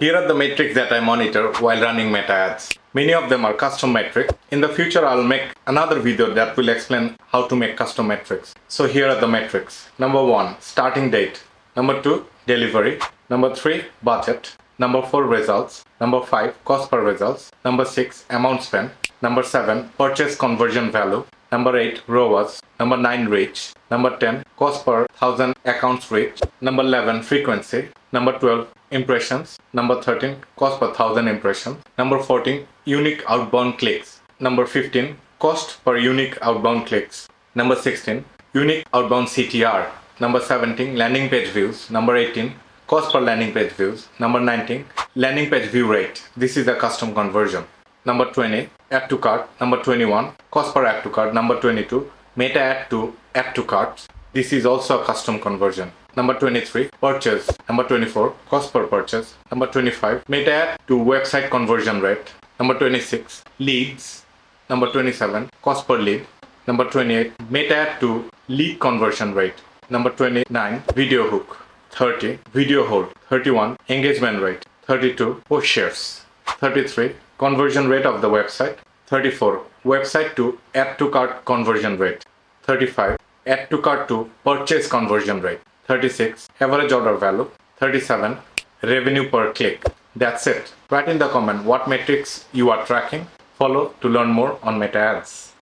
Here are the metrics that I monitor while running Meta ads. Many of them are custom metrics. In the future, I'll make another video that will explain how to make custom metrics. So here are the metrics. Number 1, starting date. Number 2, delivery. Number 3, budget. Number 4, results. Number 5, cost per results. Number 6, amount spent. Number 7, purchase conversion value. Number 8, ROAS. Number 9, reach. Number 10, cost per 1000 accounts reach. Number 11, frequency. Number 12, impressions. Number 13, cost per 1000 impressions. Number 14, unique outbound clicks. Number 15, cost per unique outbound clicks. Number 16, unique outbound CTR. Number 17, landing page views. Number 18, cost per landing page views. Number 19, landing page view rate. This is a custom conversion. Number 20, add to cart. Number 21, cost per add to cart. Number 22, meta add to cart. This is also a custom conversion. Number 23, purchase. Number 24, cost per purchase. Number 25, meta add to website conversion rate. Number 26, leads. Number 27, cost per lead. Number 28, meta add to lead conversion rate. Number 29, video hook. 30, video hold. 31, engagement rate. 32, post shares. 33, conversion rate of the website. 34, website to add to cart conversion rate. 35, add to cart to purchase conversion rate. 36, average order value. 37, revenue per click. That's it. Write in the comment what metrics you are tracking. Follow to learn more on Meta ads.